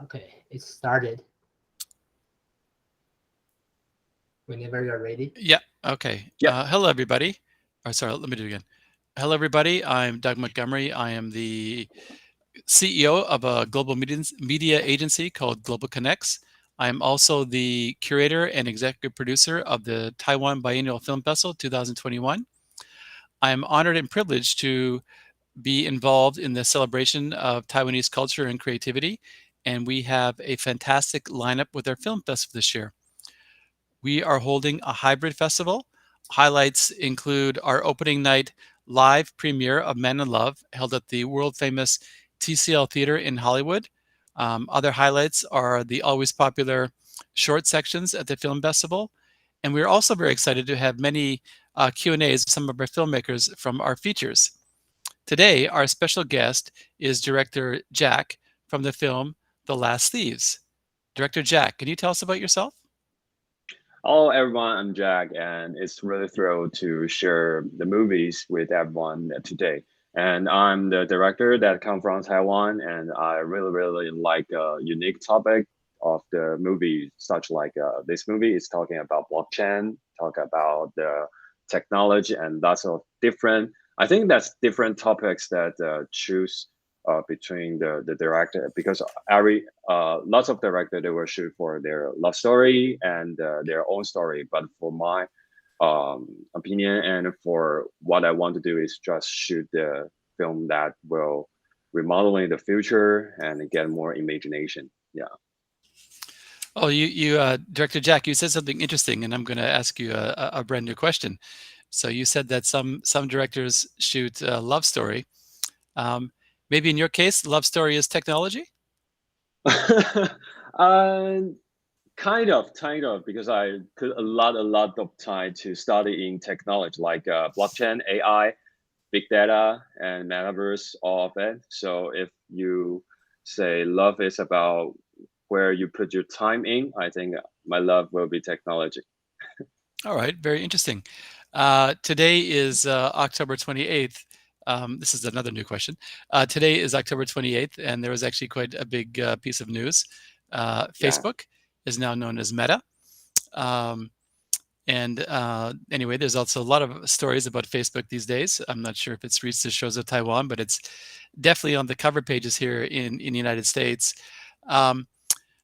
Okay, it started whenever you're ready. Yeah. Okay. Yep. Hello, everybody. Or sorry, let me do it again. Hello, everybody. I'm Doug Montgomery. I am the CEO of a global media agency called Global Connects. I'm also the curator and executive producer of the Taiwan Biennial Film Festival 2021. I'm honored and privileged to be involved in the celebration of Taiwanese culture and creativity, and we have a fantastic lineup with our film festival this year. We are holding a hybrid festival. Highlights include our opening night live premiere of Men in Love, held at the world famous TCL Theater in Hollywood. Other highlights are the always popular short sections at the film festival. And we're also very excited to have many Q&As with some of our filmmakers from our features. Today, our special guest is director Jack from the film The Last Thieves. Director Jack, can you tell us about yourself? Hello, everyone. I'm Jack, and it's really thrilled to share the movies with everyone today. And I'm the director that come from Taiwan, and I really like a unique topic of the movie, such like this movie is talking about blockchain, talk about the technology, and lots of different. I think that's different topics that choose between the director because every lots of director they will shoot for their love story and their own story, but for my opinion and for what I want to do is just shoot the film that will remodeling the future and get more imagination. Yeah. Oh, Director Jack, you said something interesting, and I'm going to ask you a brand new question. So you said that some directors shoot a love story. Um, Maybe in your case, love story is technology. uh, kind of, because I put a lot of time to study in technology like blockchain, AI, big data, and metaverse, all of it. So if you say love is about where you put your time in, I think my love will be technology. All right, very interesting. Today is October 28th. This is another new question. Today is October 28th, and there was actually quite a big piece of news. Yeah. Facebook is now known as Meta. Um, And anyway, there's also a lot of stories about Facebook these days. I'm not sure if it's reached the shores of Taiwan, but it's definitely on the cover pages here in the United States. Um,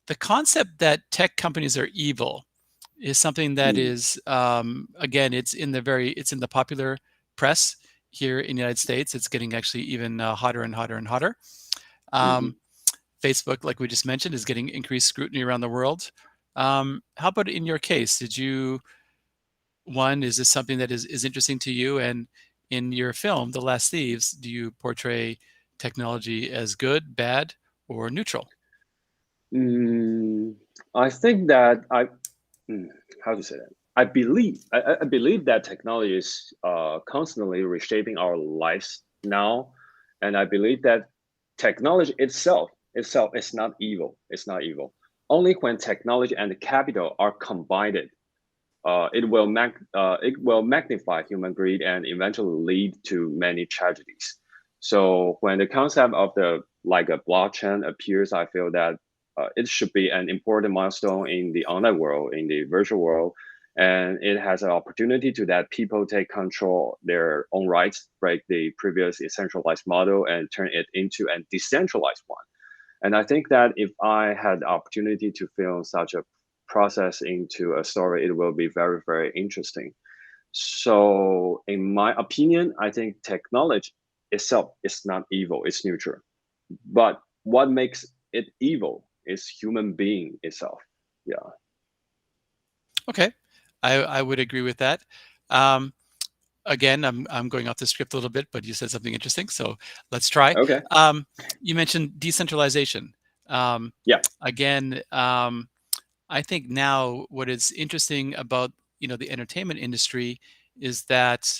the concept that tech companies are evil is something that Mm, is, again, it's in the popular press here in the United States. It's getting actually even hotter and hotter and hotter. hmm. Um, Facebook, like we just mentioned, is getting increased scrutiny around the world. How about in your case? Did you One, is this something that is interesting to you? And in your film, The Last Thieves, do you portray technology as good, bad, or neutral? Mm, I think that mm, how to say that? I believe that technology is constantly reshaping our lives now, and I believe that technology itself is not evil. It's not evil. Only when technology and capital are combined, it will magnify human greed and eventually lead to many tragedies. So when the concept of the like a blockchain appears, I feel that it should be an important milestone in the online world, in the virtual world, and it has an opportunity to that people take control their own rights, break the previous centralized model, and turn it into a decentralized one. And I think that if I had the opportunity to film such a process into a story, it will be very interesting. So, in my opinion, I think technology itself is not evil; it's neutral. But what makes it evil is human being itself. Yeah. Okay, I would agree with that. Um, Again, I'm going off the script a little bit, but you said something interesting, so let's try. Okay. You mentioned decentralization. Um, Yeah. Again, I think now what is interesting about the entertainment industry is that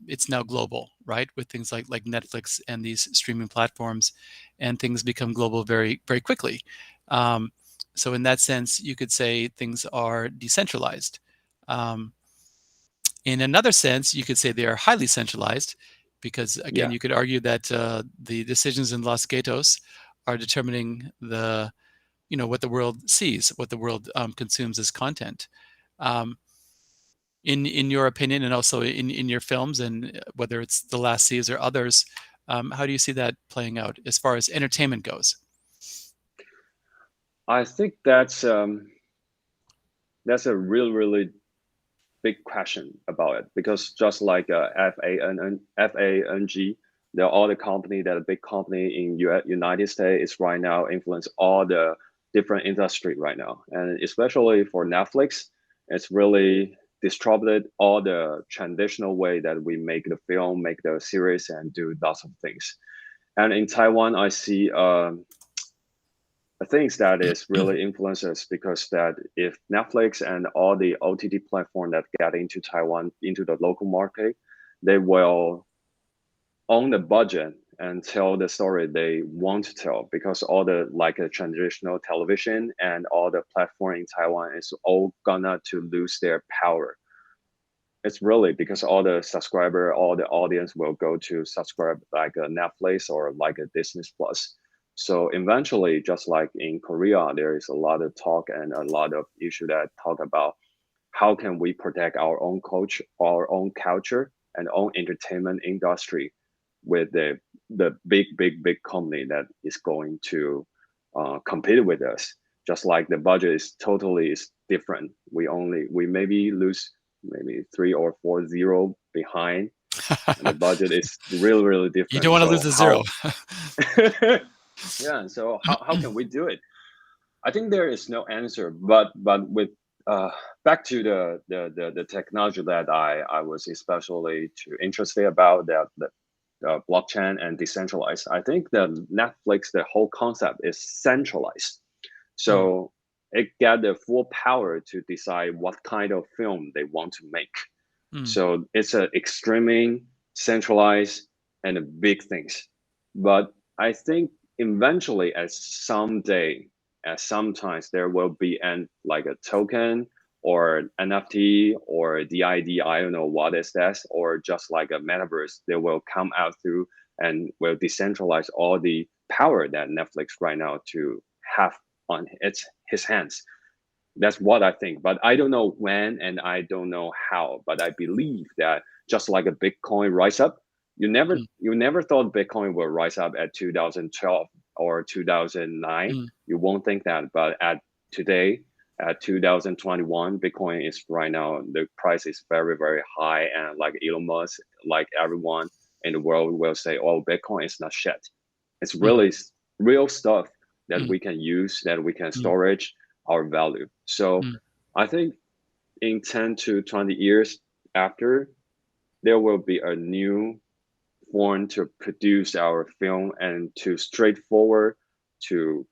it's now global, right? With things like Netflix and these streaming platforms, and things become global very quickly. Um, so in that sense, you could say things are decentralized. Um, in another sense, you could say they are highly centralized, because again, Yeah. you could argue that the decisions in Los Gatos are determining what the world sees, what the world consumes as content. In your opinion, and also in your films, and whether it's The Last Thieves or others, how do you see that playing out as far as entertainment goes? I think that's a really big question about it, because just like FANG, they're all the company that a big company in United States is right now influence all the different industry right now, and especially for Netflix, it's really disrupted all the traditional way that we make the film, make the series, and do lots of things. And in Taiwan, I see things that is really influences, because that if Netflix and all the OTT platform that get into Taiwan, into the local market, they will own the budget and tell the story they want to tell, because all the like a traditional television and all the platform in Taiwan is all gonna to lose their power. It's really because all the subscriber, all the audience will go to subscribe like a Netflix or like a Disney Plus. So eventually, just like in Korea, there is a lot of talk and a lot of issue that talk about how can we protect our own culture and own entertainment industry with the big company that is going to compete with us. Just like the budget is totally is different. We maybe lose maybe 3 or 4 zero behind, and the budget is really different. You don't want to lose a zero. Yeah, so how can we do it? I think there is no answer, but with back to the technology that I was especially too interested about, that the blockchain and decentralized. I think that Netflix, the whole concept is centralized, so it got the full power to decide what kind of film they want to make. So it's a extremely centralized and a big things. But I think eventually, at sometimes there will be like a token or NFT or DID, I don't know what is that, or just like a metaverse, they will come out through and will decentralize all the power that Netflix right now to have on his hands. That's what I think, but I don't know when and I don't know how. But I believe that just like a Bitcoin rise up, you never thought Bitcoin will rise up at 2012 or 2009. You won't think that, but at today, at 2021, Bitcoin is right now, the price is very high, and like Elon Musk, like everyone in the world will say, "Oh, Bitcoin is not shit. It's really real stuff that we can use, that we can storage our value." So I think in 10 to 20 years after, there will be a new form to produce our film and to straightforward to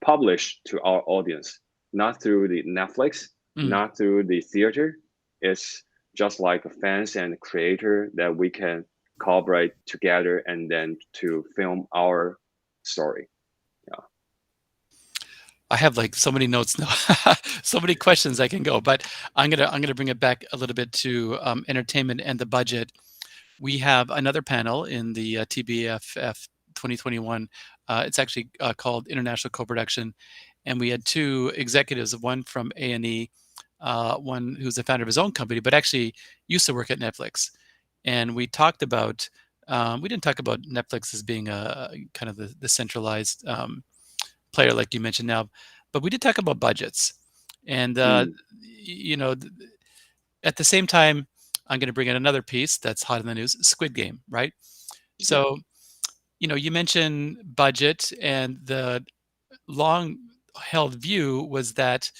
publish to our audience, not through the Netflix, not through the theater. It's just like fans and creator that we can collaborate together and then to film our story. I have like so many notes now, so many questions I can go, but I'm gonna bring it back a little bit to entertainment and the budget. We have another panel in the TBFF 2021. It's actually called International Co-Production, and we had two executives, one from A&E, one who's the founder of his own company, but actually used to work at Netflix. And we talked about, we didn't talk about Netflix as being a kind of the centralized player like you mentioned now, but we did talk about budgets. And you know, at the same time, I'm going to bring in another piece that's hot in the news: Squid Game, right? So, you mentioned budget, and the long-held view was that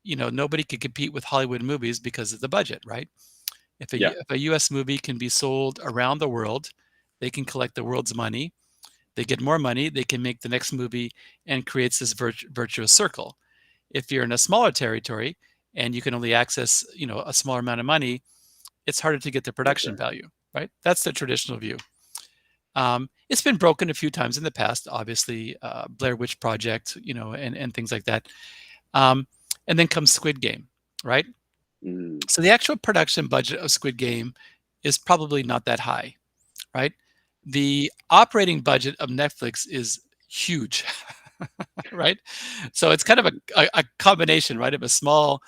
nobody could compete with Hollywood movies because of the budget, right? If a U.S. movie can be sold around the world, they can collect the world's money. They get more money, they can make the next movie, and creates this virtuous circle. If you're in a smaller territory and you can only access, a smaller amount of money, it's harder to get the production value, right? That's the traditional view. It's been broken a few times in the past, obviously, Blair Witch Project, and things like that. And then comes Squid Game, right? So the actual production budget of Squid Game is probably not that high, right? The operating budget of Netflix is huge. right? So it's kind of a combination, right, of a small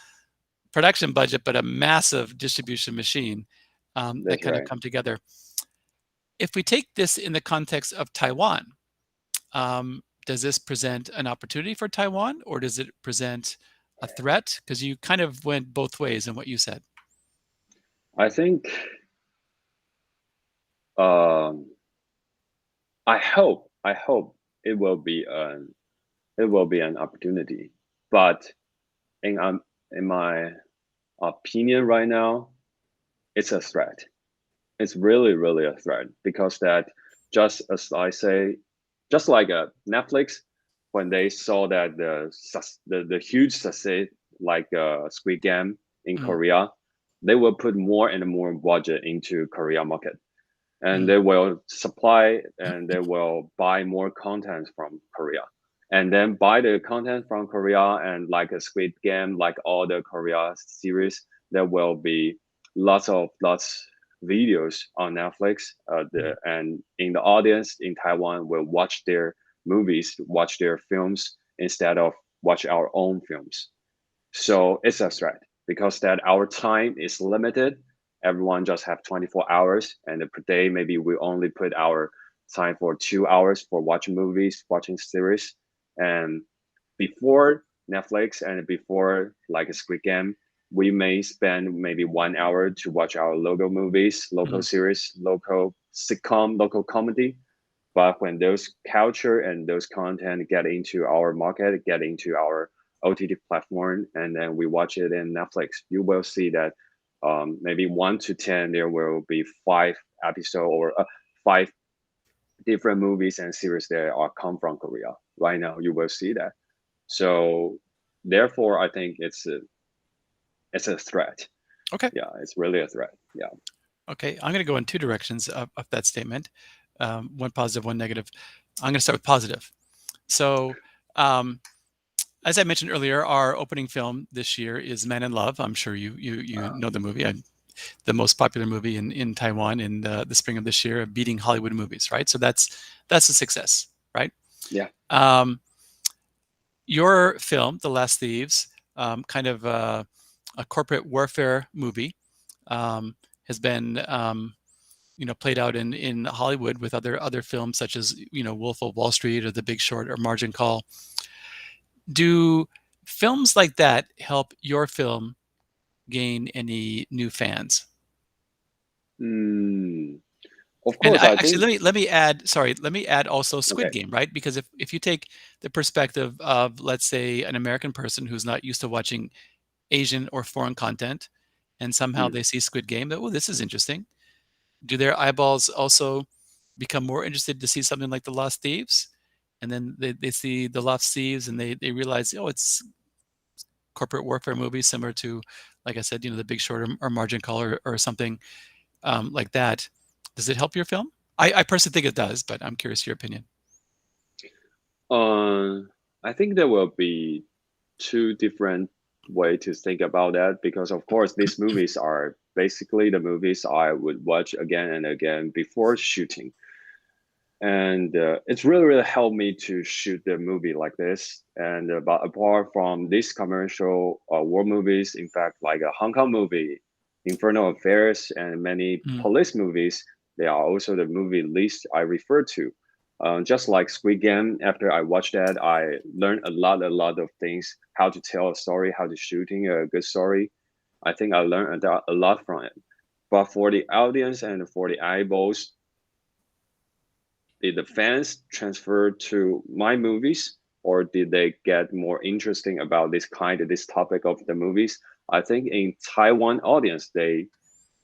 production budget but a massive distribution machine that That's kind of right. come together. If we take this in the context of Taiwan, does this present an opportunity for Taiwan, or does it present a threat? Because you kind of went both ways in what you said. I think um, I hope it will be an opportunity, but in my opinion right now, it's a threat. It's really a threat because that just as I say, just like Netflix, when they saw that the huge success like Squid Game in Mm, Korea, they will put more and more budget into Korea market, and mm, they will supply and they will buy more content from Korea, and then buy the content from Korea and like a Squid Game, like all the Korea series, there will be lots videos on Netflix. mm, And in the audience in Taiwan will watch their movies, watch their films instead of watch our own films. So it's a threat because that our time is limited. Everyone just have 24 hours, and per day maybe we only put our time for 2 hours for watching movies, watching series. And before Netflix and before like a Squid Game, we may spend maybe 1 hour to watch our local movies, local mm, series, local sitcom, local comedy. But when those culture and those content get into our market, get into our OTT platform, and then we watch it in Netflix, you will see that maybe 1 to 10, there will be 5 episodes or 5 different movies and series that are come from Korea. Right now, you will see that. So therefore, I think it's a threat. okay. Yeah, it's really a threat. Yeah. Okay. I'm going to go in two directions of that statement, one positive, one negative. I'm going to start with positive. So, as I mentioned earlier, our opening film this year is Man in Love. I'm sure you know the movie. The most popular movie in Taiwan in the spring of this year, beating Hollywood movies, right? So that's a success, right? Yeah. Your film, The Last Thieves, kind of a corporate warfare movie, has been played out in Hollywood with other films such as Wolf of Wall Street or The Big Short or Margin Call. Do films like that help your film gain any new fans? Mm, of And course, I actually, think. let me add. Sorry, let me add also Squid Okay. Game, right? Because if you take the perspective of, let's say, an American person who's not used to watching Asian or foreign content, and somehow Mm. they see Squid Game, that, oh, this is interesting. Do their eyeballs also become more interested to see something like The Lost Thieves? And then they see The Lost Thieves and they realize, oh, it's corporate warfare movie similar to, like I said, The Big Short or Margin Call or something like that. Does it help your film? I personally think it does, but I'm curious your opinion. Uh, I think there will be two different way to think about that because of course these movies are basically the movies I would watch again and again before shooting, and it's really helped me to shoot the movie like this. And but apart from these commercial war movies, in fact like a Hong Kong movie, Infernal Affairs, and many Mm, police movies, they are also the movie list I refer to. Just like Squid Game, after I watched that, I learned a lot of things, how to tell a story, how to shooting a good story. I think I learned a lot from it. But for the audience and for the eyeballs, did the fans transfer to my movies, or did they get more interesting about this topic of the movies? I think in Taiwan audience, they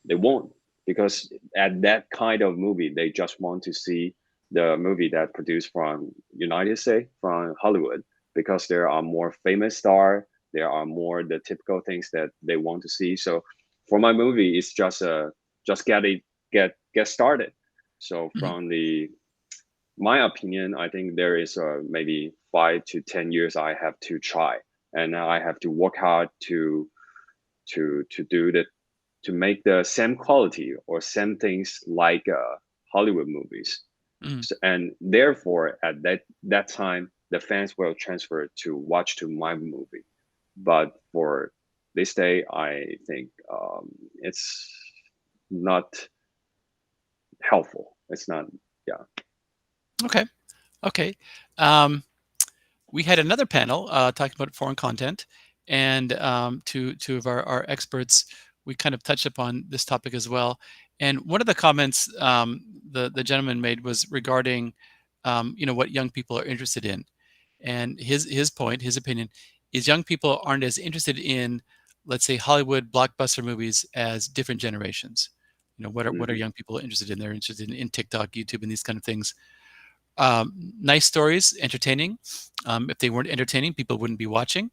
won't, because at that kind of movie they just want to see the movie that produced from United States, from Hollywood, because there are more famous star, there are more the typical things that they want to see. So for my movie, it's just get started. So mhm, from the my opinion, I think there is maybe 5 to 10 years I have to try, and I have to work hard to do the to make the same quality or same things like Hollywood movies. And therefore, at that time, the fans will transfer to watch to my movie. But for this day, I think it's not helpful. It's not, yeah. Okay. Okay. We had another panel talking about foreign content, and two of our experts, we kind of touched upon this topic as well. And one of the comments the gentleman made was regarding, what young people are interested in. And his point, his opinion, is young people aren't as interested in, let's say, Hollywood blockbuster movies as different generations. What are young people interested in? They're interested in TikTok, YouTube, and these kind of things. Nice stories, entertaining. If they weren't entertaining, people wouldn't be watching.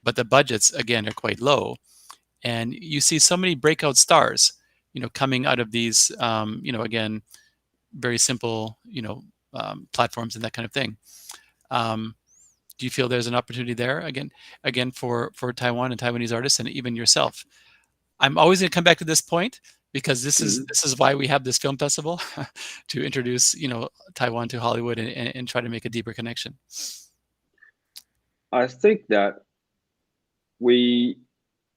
But the budgets, again, are quite low. And you see so many breakout stars, coming out of these, again, very simple, platforms and that kind of thing. Do you feel there's an opportunity there again for Taiwan and Taiwanese artists and even yourself? I'm always going to come back to this point because this is why we have this film festival to introduce Taiwan to Hollywood and try to make a deeper connection. I think that we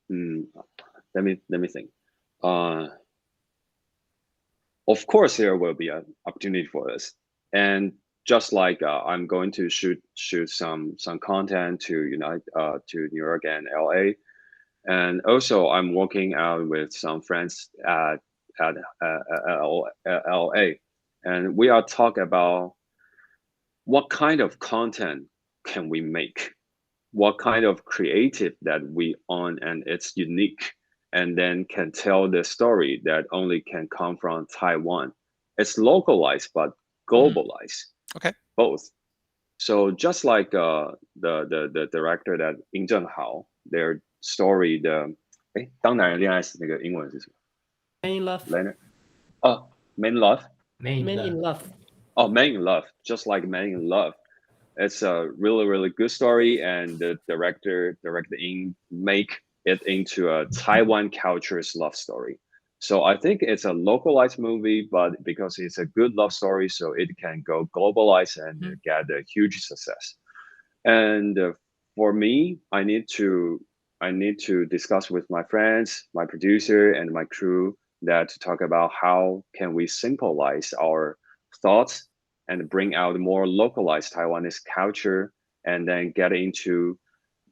let me think. Of course, there will be an opportunity for us, and just like I'm going to shoot some content to to New York and LA, and also I'm working out with some friends at LA, and we are talking about what kind of content can we make, what kind of creative that we own and it's unique, and then can tell the story that only can come from Taiwan. It's localized but globalized. Okay. Both. So just like the director that 殷正豪 their story 的当男人恋爱时那个英文是什么 Man in Love. Leonard Man in Love Man Man in in Love. Love. Oh, Man in Love, just like Man in Love. It's a really good story, and the director make it into a Taiwan culture's love story. So I think it's a localized movie, but because it's a good love story, so it can go globalized and get a huge success. And for me, I need to discuss with my friends, my producer, and my crew that to talk about how can we symbolize our thoughts and bring out more localized Taiwanese culture and then get into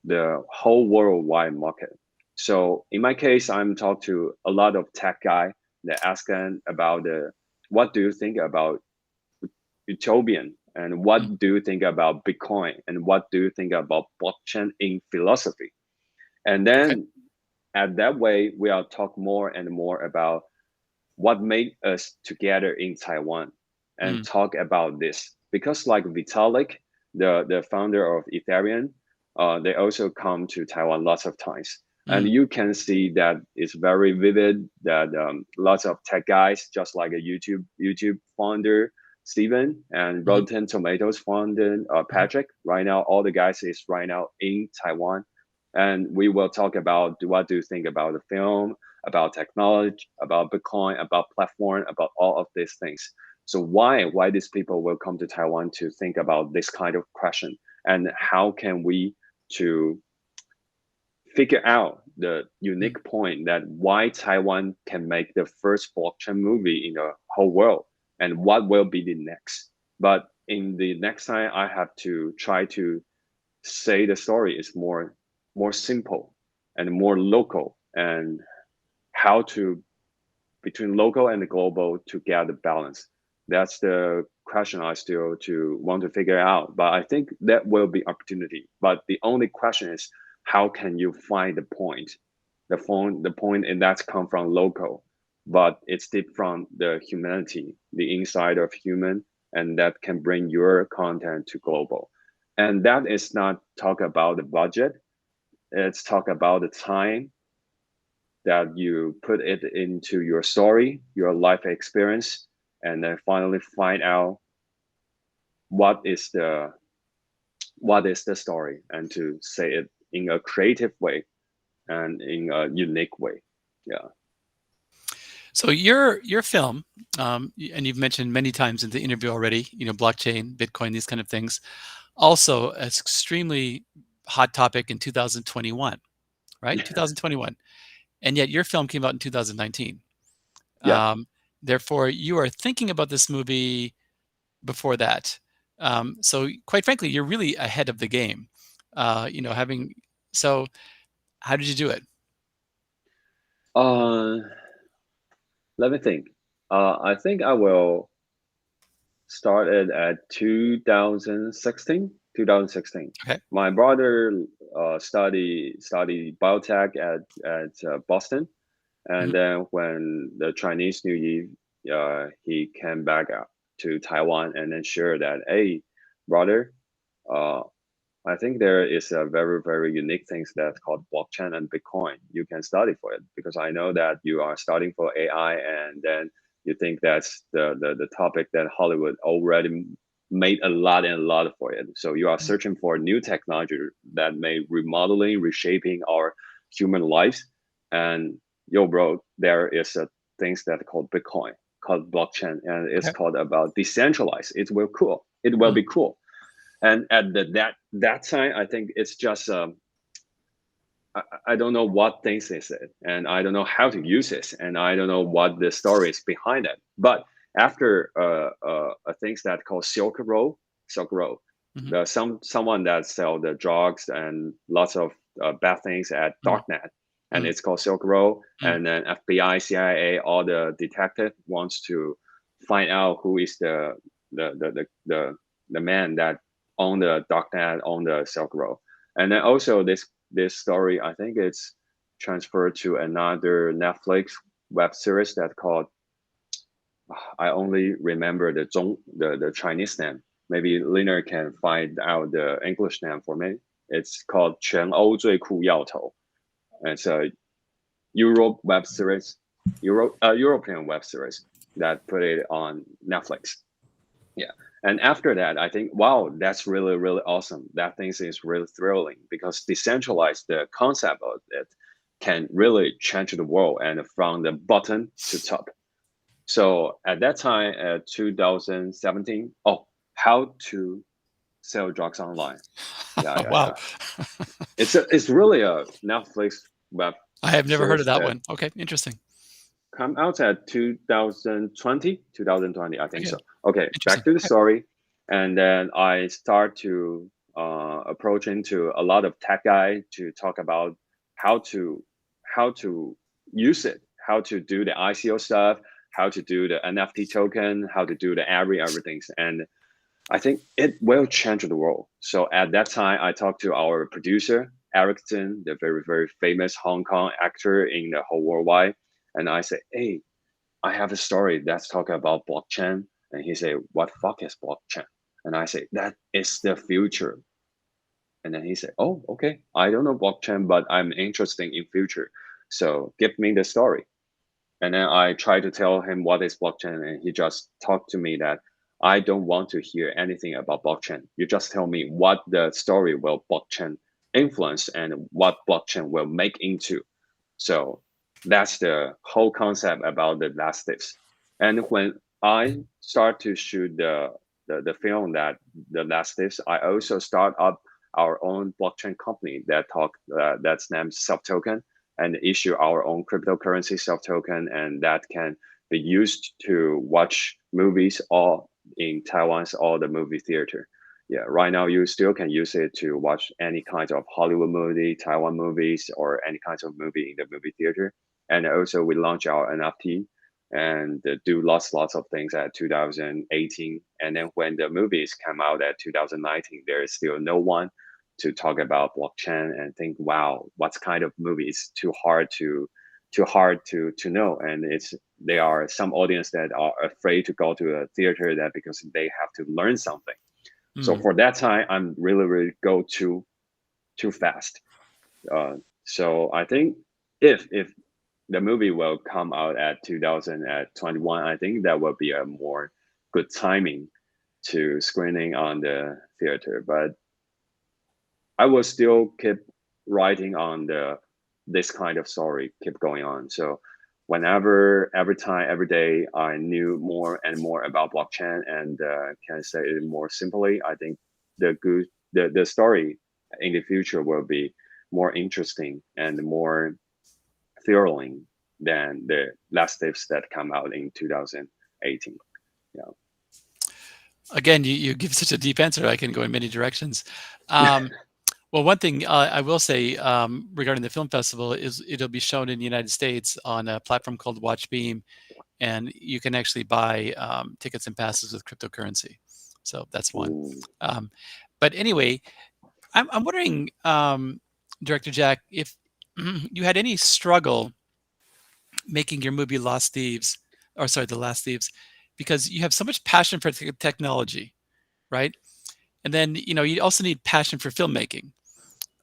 the whole worldwide market. So in my case, I'm talking to a lot of tech guy that ask them about what do you think about utopian and what do you think about Bitcoin and what do you think about blockchain in philosophy? And then at that way, we are talk more and more about what made us together in Taiwan and talk about this. Because like Vitalik, the founder of Ethereum, they also come to Taiwan lots of times. And you can see that it's very vivid that lots of tech guys, just like a YouTube founder, Steven, and Rotten Tomatoes founder, Patrick, right now, all the guys is right now in Taiwan. And we will talk about what do you think about the film, about technology, about Bitcoin, about platform, about all of these things. So why these people will come to Taiwan to think about this kind of question, and how can we to figure out the unique point that why Taiwan can make the first blockchain movie in the whole world, and what will be the next. But in the next time, I have to try to say the story is more simple and more local, and how to between local and global to get the balance. That's the question I still to want to figure out. But I think that will be opportunity. But the only question is how can you find the point? The point, and that's come from local, but it's deep from the humanity, the inside of human, and that can bring your content to global. And that is not talk about the budget. It's talk about the time that you put it into your story, your life experience, and then finally find out what is the story, and to say it in a creative way and in a unique way. Yeah. So your film, and you've mentioned many times in the interview already, blockchain, Bitcoin, these kind of things. Also, an extremely hot topic in 2021, right? 2021, and yet your film came out in 2019. Yeah. Therefore, you are thinking about this movie before that. So, quite frankly, you're really ahead of the game. Having so, how did you do it? Uh, Let me think. I think I will start it at 2016. 2016. Okay. My brother study biotech at Boston, and Mhm. then when the Chinese New Year, he came back to Taiwan and then shared that, hey, brother, uh, I think there is a very, very unique things that's called blockchain and Bitcoin. You can study for it because I know that you are studying for AI, and then you think that's the topic that Hollywood already made a lot and a lot for it. So you are searching for new technology that may remodeling, reshaping our human lives. And yo, bro, there is a things that called Bitcoin, called blockchain, and it's Okay. called about decentralized. It will cool. It will be cool. And at that time, I think it's just I don't know what things is it, and I don't know how to use it, and I don't know what the story is behind it. But after things that called Silk Road, Mhm. the someone that sell the drugs and lots of bad things at Mhm. darknet, and Mhm. it's called Silk Road, Mhm. and then FBI, CIA, all the detective wants to find out who is the man that own the darknet, on the Silk Road, and then also this story, I think it's transferred to another Netflix web series that called, I only remember the Chinese name. Maybe Liner can find out the English name for me. It's called 全欧最酷要头. It's a Europe web series, European web series that put it on Netflix. Yeah. And after that, I think, wow, that's really, really awesome. That thing is really thrilling because decentralized, the concept of it can really change the world and from the bottom to top. So at that time, 2017, oh, how to sell drugs online. Yeah, Oh, yeah, wow. yeah. It's really a Netflix web I have never heard of series that that one. Okay, interesting. come out at 2020, I think Okay, so. Okay, interesting. back to the Okay. story. And then I start to approach into a lot of tech guy to talk about how to how to use it, how to do the ICO stuff, how to do the NFT token, how to do the everything. And I think it will change the world. So at that time, I talked to our producer, Erickson, the very, very famous Hong Kong actor in the whole worldwide. And I said, hey, I have a story that's talking about blockchain. And he said, what fuck is blockchain? And I said, that is the future. And then he said, oh, okay. I don't know blockchain, but I'm interested in future. So give me the story. And then I tried to tell him what is blockchain, and he just talked to me that I don't want to hear anything about blockchain. You just tell me what the story will blockchain influence and what blockchain will make into. So that's the whole concept about the last steps. And when I start to shoot the film that the last steps, I also start up our own blockchain company that's named Self Token, and issue our own cryptocurrency self token, and that can be used to watch movies all in Taiwan's all the movie theater. Yeah, right now you still can use it to watch any kind of Hollywood movie, Taiwan movies, or any kinds of movie in the movie theater. And also we launch our NFT and do lots of things at 2018. And then when the movies come out at 2019, there is still no one to talk about blockchain and think, wow, what kind of movie is too hard to know. And it's there are some audience that are afraid to go to a theater that because they have to learn something. So Mm. for that time, I'm really go too fast. So I think if the movie will come out at 2021, I think that will be a more good timing to screening on the theater. But I will still keep writing on the this kind of story, keep going on. So every time, every day, I knew more and more about blockchain, and can say it more simply, I think the story in the future will be more interesting and more thrilling than the last tips that come out in 2018. Yeah. Again, you give such a deep answer. I can go in many directions. Well, one thing I will say regarding the film festival is it'll be shown in the United States on a platform called WatchBeam, and you can actually buy tickets and passes with cryptocurrency. So that's one. Ooh. But anyway, I'm wondering, Director Jack, if you had any struggle making your movie Lost Thieves, or sorry, The Last Thieves, because you have so much passion for technology, right? And then, you also need passion for filmmaking.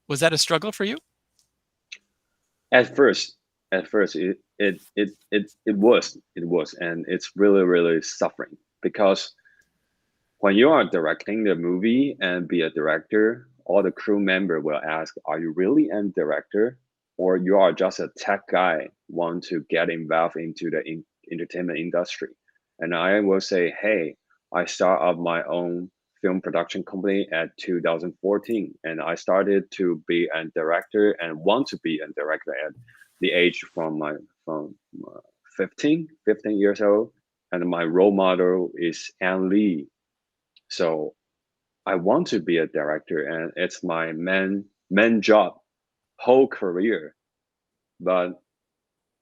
Was that a struggle for you? At first, it was, and it's really, really suffering because when you are directing the movie and be a director, all the crew member will ask, "Are you really a director, or you are just a tech guy want to get involved into the entertainment industry?" And I will say, "Hey, I start up my own film production company at 2014, and I started to be a director and want to be a director at the age from 15 years old, and my role model is Ann Lee. So I want to be a director, and it's my main job, whole career. But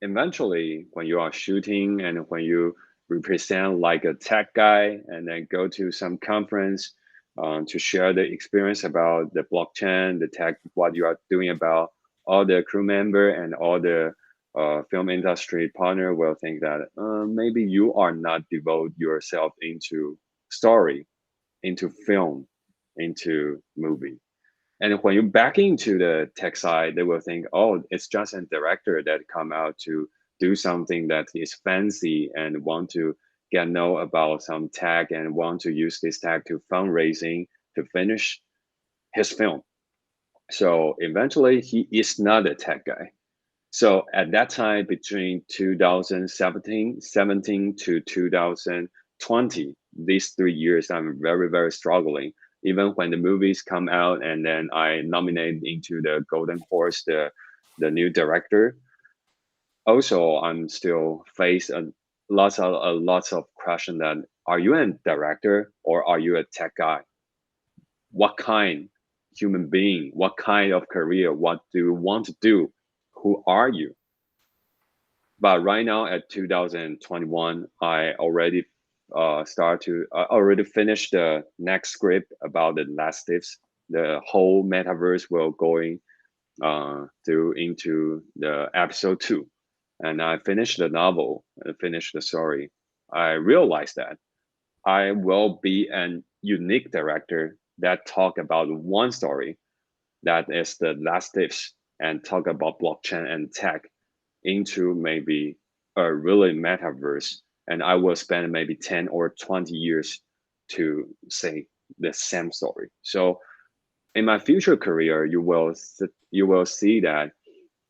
eventually, when you are shooting and when you represent like a tech guy, and then go to some conference to share the experience about the blockchain, the tech, what you are doing about all the crew member and all the film industry partner will think that maybe you are not devote yourself into story, into film, into movie. And when you back into the tech side, they will think, oh, it's just a director that come out to do something that is fancy and want to get know about some tech and want to use this tech to fundraising to finish his film. So eventually he is not a tech guy. So at that time, between 2017 to 2020, these 3 years, I'm very, very struggling. Even when the movies come out and then I nominate into the Golden Horse, the new director. Also, I'm still face lots of question that are you a director or are you a tech guy? What kind human being? What kind of career? What do you want to do? Who are you? But right now at 2021, I already already finished the next script about the last tips. The whole metaverse will going through into the episode 2, and I finished the novel and finished the story. I realized that I will be an unique director that talk about one story, that is the last tips, and talk about blockchain and tech into maybe a really metaverse, and I will spend maybe 10 or 20 years to say the same story. So in my future career, you will see that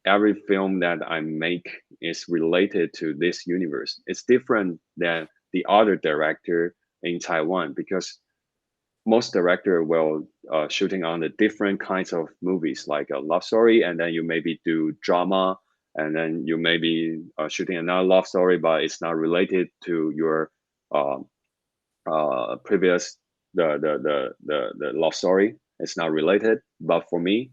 every film that I make is related to this universe. It's different than the other director in Taiwan because most director will shooting on the different kinds of movies like a love story, and then you maybe do drama, and then you maybe shooting another love story, but it's not related to your uh, previous the love story. It's not related. But for me,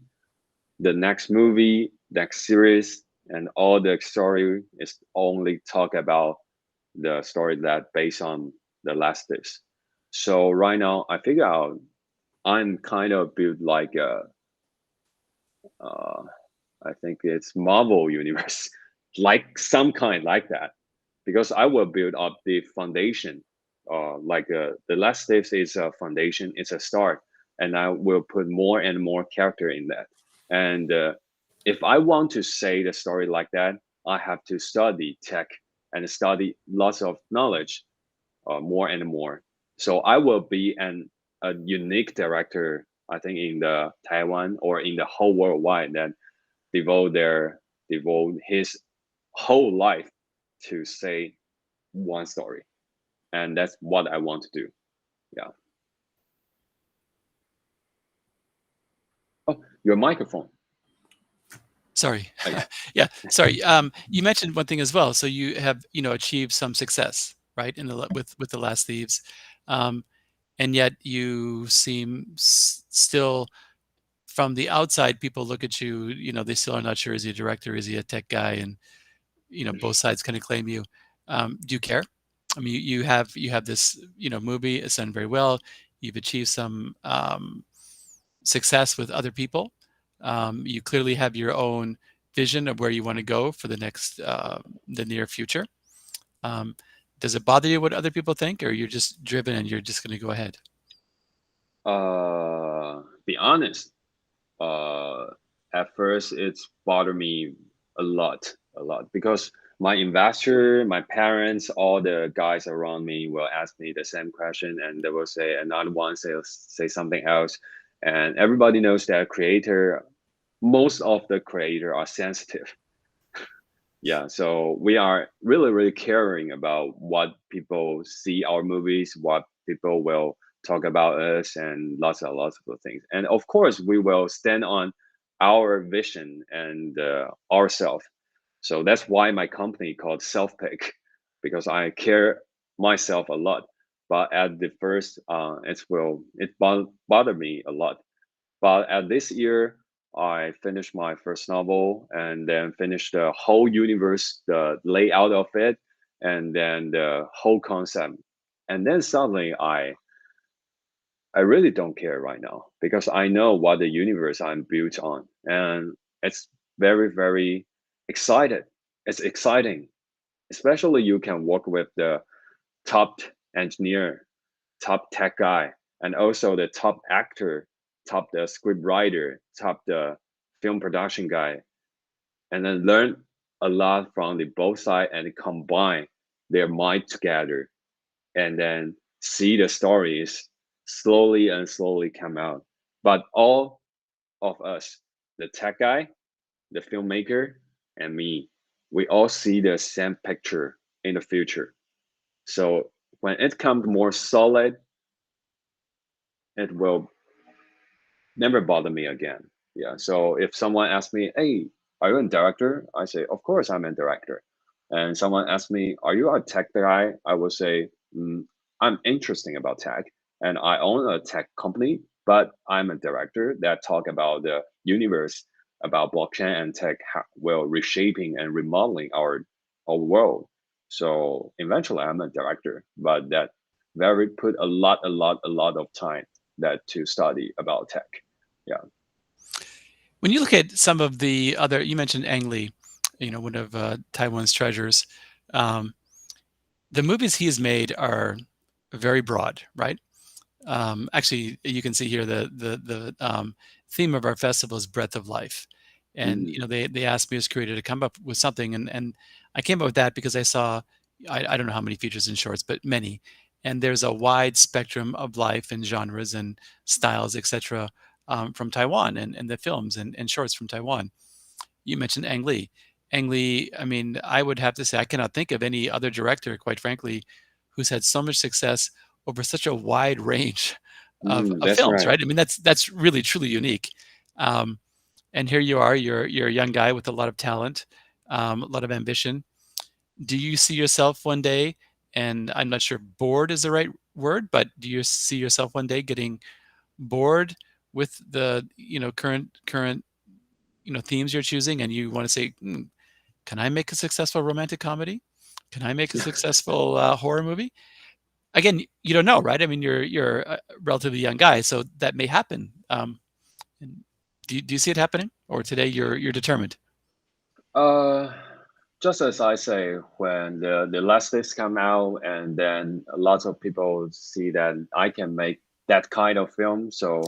the next movie, next series, and all the story is only talk about the story that based on the last tips. So right now, I figure out I'm kind of built like uh, I think it's Marvel universe, like some kind like that, because I will build up the foundation. The last tips is a foundation, it's a start, and I will put more and more character in that. And if I want to say the story like that, I have to study tech and study lots of knowledge more and more. So I will be a unique director, I think, in the Taiwan or in the whole worldwide that devote his whole life to say one story, and that's what I want to do. Yeah. Oh, your microphone. Sorry. I, Yeah, sorry. You mentioned one thing as well. So you have, achieved some success, right, with the last Thieves, um, and yet you seem still, from the outside, people look at you. They still are not sure, is he a director, is he a tech guy, and both sides kind of claim you. Do you care? I mean, you have this movie. It's done very well. You've achieved some success with other people. You clearly have your own vision of where you want to go for the near future. Um, does it bother you what other people think, or you're just driven and you're just going to go ahead? be honest. Uh, at first, it's bothered me a lot, because my investor, my parents, all the guys around me will ask me the same question, and they will say another one say something else, and everybody knows that creator, most of the creator are sensitive. Yeah, so we are really caring about what people see our movies, what people will talk about us, and lots of things. And of course, we will stand on our vision and ourselves. So that's why my company called Self Pick, because I care myself a lot. But at the first, it bother me a lot. But at this year, I finished my first novel and then finished the whole universe, the layout of it, and then the whole concept. And then suddenly I really don't care right now, because I know what the universe I'm built on. And it's very excited. It's exciting. Especially you can work with the top engineer, top tech guy, and also the top actor, top the script writer, top the film production guy, and then learn a lot from the both side and combine their mind together, and then see the stories slowly come out. But all of us, the tech guy, the filmmaker, and me, we all see the same picture in the future. So when it comes more solid, it will never bother me again. Yeah. So if someone asks me, "Hey, are you a director?" I say, "Of course, I'm a director." And someone asks me, "Are you a tech guy?" I will say, "I'm interesting about tech, and I own a tech company, but I'm a director that talk about the universe, about blockchain and tech, well, reshaping and remodeling our world." So eventually, I'm a director, but that very put a lot of time that to study about tech. Yeah. When you look at some of the other, you mentioned Ang Lee, one of Taiwan's treasures. Um, the movies he has made are very broad, right? Actually, you can see here the theme of our festival is breadth of life, and Mm, they asked me as curator to come up with something, and I came up with that because I saw, I don't know how many features and shorts, but many, and there's a wide spectrum of life and genres and styles, etc., from Taiwan, and the films and shorts from Taiwan. You mentioned Ang Lee. Ang Lee, I mean, I would have to say I cannot think of any other director, quite frankly, who's had so much success over such a wide range of that's films, right. right? I mean, that's really truly unique. Um, and here you are, you're a young guy with a lot of talent, a lot of ambition. Do you see yourself one day, and I'm not sure bored is the right word, but do you see yourself one day getting bored with the current themes you're choosing, and you want to say, can I make a successful romantic comedy? Can I make a successful horror movie? Again, you don't know, right? I mean, you're a relatively young guy, so that may happen. And do you see it happening, or today you're determined? Uh, just as I say, when the last list come out, and then lots of people see that I can make that kind of film, so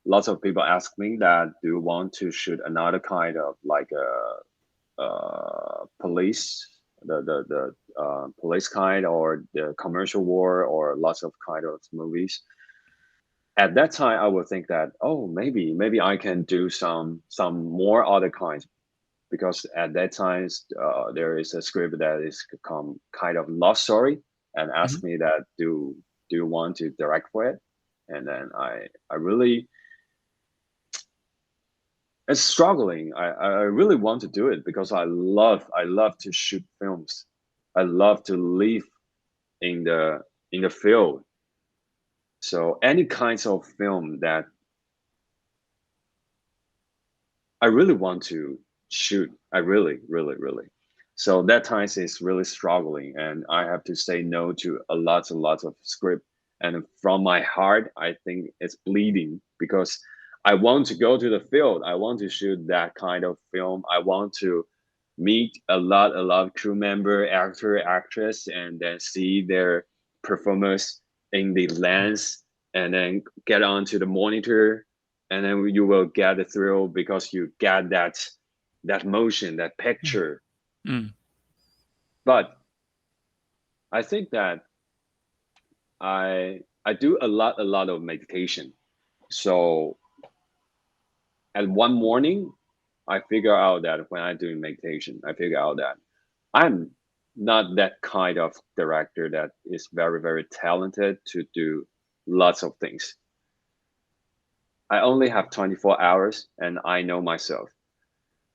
lots of people ask me that, do you want to shoot another kind of like a police, the police kind, or the commercial war, or lots of kind of movies. At that time, I would think that, oh, maybe I can do some more other kinds, because at that time there is a script that is kind of love story, and Mhm. asked me that do you want to direct for it, and then I really, it's struggling. I really want to do it because I love to shoot films. I love to live in the field. So any kinds of film that I really want to shoot. I really, really, really. So that times is really struggling, and I have to say no to a lot and lots of script. And from my heart, I think it's bleeding because I want to go to the field. I want to shoot that kind of film. I want to meet a lot of crew member, actor, actress, and then see their performance in the lens, and then get onto the monitor, and then you will get the thrill because you get that motion, that picture. Mm. But I think that I do a lot of meditation. So at one morning, I figure out that when I do meditation, I figure out that I'm not that kind of director that is very, very talented to do lots of things. I only have 24 hours, and I know myself.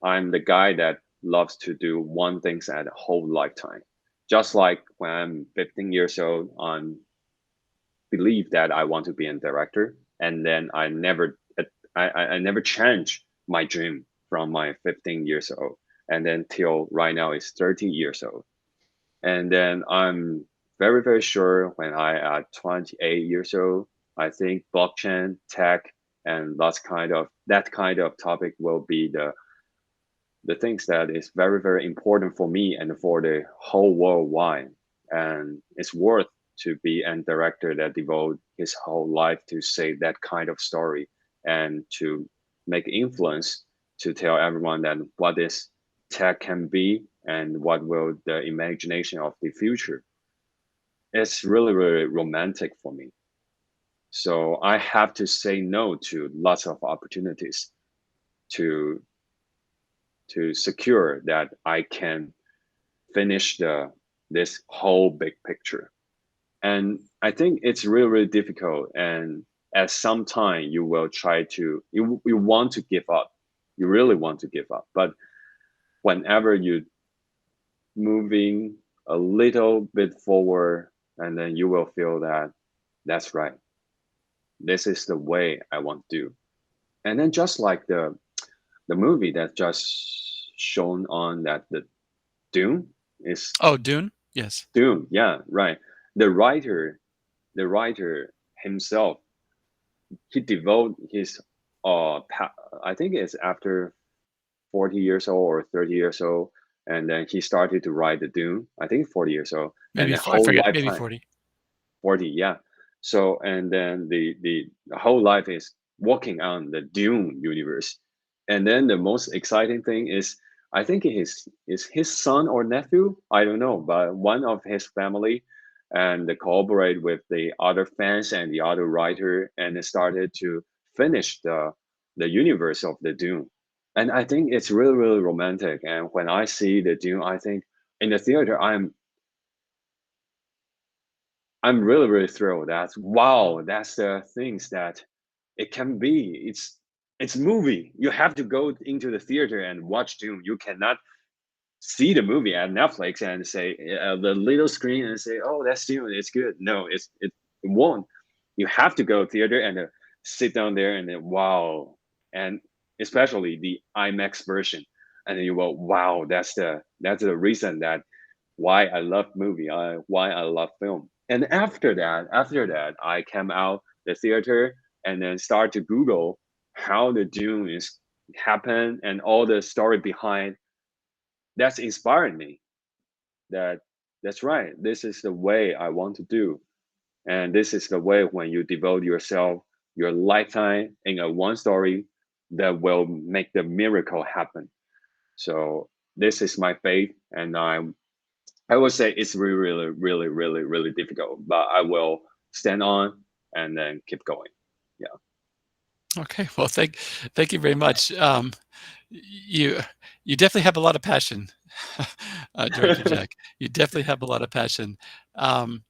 I'm the guy that loves to do one thing at a whole lifetime. Just like when I'm 15 years old, I believe that I want to be a director, and then I never changed my dream from my 15 years old, and then till right now it's 30 years old. And then I'm very, very sure when I at 28 years old, I think blockchain, tech, and that kind of topic will be the things that is very, very important for me and for the whole worldwide. And it's worth to be a director that devote his whole life to say that kind of story and to make influence to tell everyone that what this tech can be and what will the imagination of the future. It's really, really romantic for me. So I have to say no to lots of opportunities to secure that I can finish this whole big picture. And I think it's really, really difficult. And at some time you will try to you want to give up. You really want to give up. But whenever you moving a little bit forward, and then you will feel that that's right. This is the way I want to do. And then just like the movie that just shown on that the Dune is Oh, Dune. Yes. Dune. Yeah, right. The writer, the writer himself, he devote his I think it's after 40 years old or 30 years old, and then he started to write the Dune. I think 40 years old, and Maybe the I whole forget. Maybe lifetime 40. 40, yeah. So and then the whole life is working on the Dune universe. And then the most exciting thing is I think is his son or nephew, I don't know, but one of his family and they cooperate with the other fans and the other writer, and they started to finish the universe of the Dune. And I think it's really, really romantic. And when I see the Dune, I think in the theater I'm really, really thrilled. That's wow. That's the things that it can be. It's movie. You have to go into the theater and watch Doom. You cannot see the movie at Netflix and say the little screen and say, "Oh, that's Doom. It's good." No, it won't. You have to go theater and sit down there and then wow, and especially the IMAX version, and then you go, "Wow, that's the reason that why I love movie, why I love film." And after that, I came out the theater and then start to Google how the Dune is happen and all the story behind. That's inspired me. That that's right. This is the way I want to do, and this is the way when you devote yourself your lifetime in a one story that will make the miracle happen. So this is my faith, and I would say it's really, really, really, really, really difficult, but I will stand on and then keep going. Yeah. Okay, well, thank you very much. You you definitely have a lot of passion, Director Jack. You definitely have a lot of passion. Um,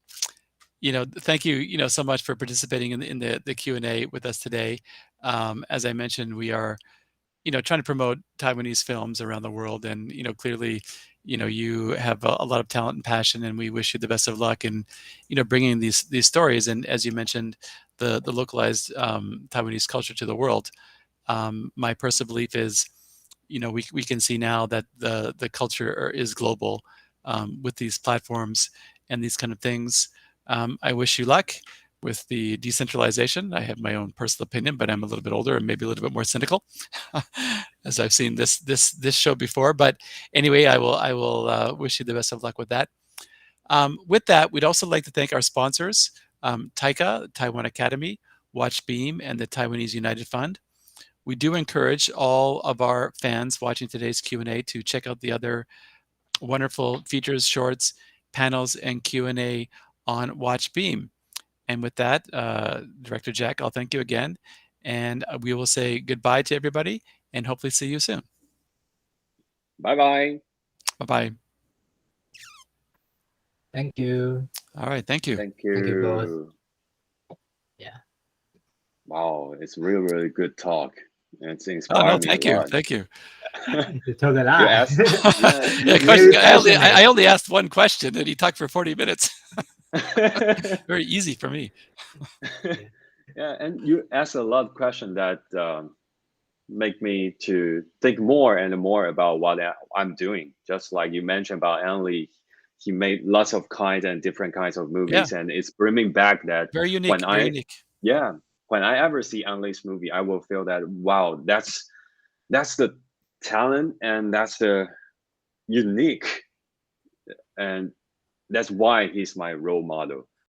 thank you, so much for participating in the Q&A with us today. As I mentioned, we are, trying to promote Taiwanese films around the world, and clearly, you have a lot of talent and passion, and we wish you the best of luck in, bringing these stories, and as you mentioned, the localized Taiwanese culture to the world. My personal belief is, we can see now that the culture is global with these platforms and these kind of things. I wish you luck with the decentralization. I have my own personal opinion, but I'm a little bit older and maybe a little bit more cynical, as I've seen this show before. But anyway, I will wish you the best of luck with that. With that, we'd also like to thank our sponsors, Taika, Taiwan Academy, Watch Beam, and the Taiwanese United Fund. We do encourage all of our fans watching today's Q&A to check out the other wonderful features, shorts, panels, and Q&A on Watch Beam. And with that, Director Jack, I'll thank you again. And we will say goodbye to everybody and hopefully see you soon. Bye-bye. Bye-bye. Thank you. All right, thank you. Thank Thank you both. you. Yeah. Wow, it's really, really good talk. And it's Oh, inspired no, me thank a you. lot. Thank you. You took a lot. You asked, yeah, Yeah, you question, Very I passionate. only asked one question and he talked for 40 minutes. Very easy for me. yeah, and you asked a lot of questions that make me to think more and more about what I'm doing. Just like you mentioned about Anli, he made lots of kinds and different kinds of movies, and it's bringing back that Very unique. when Very unique. yeah, when I ever see Anli's movie, I will feel that wow, that's the talent and that's the unique, and that's why he's my role model.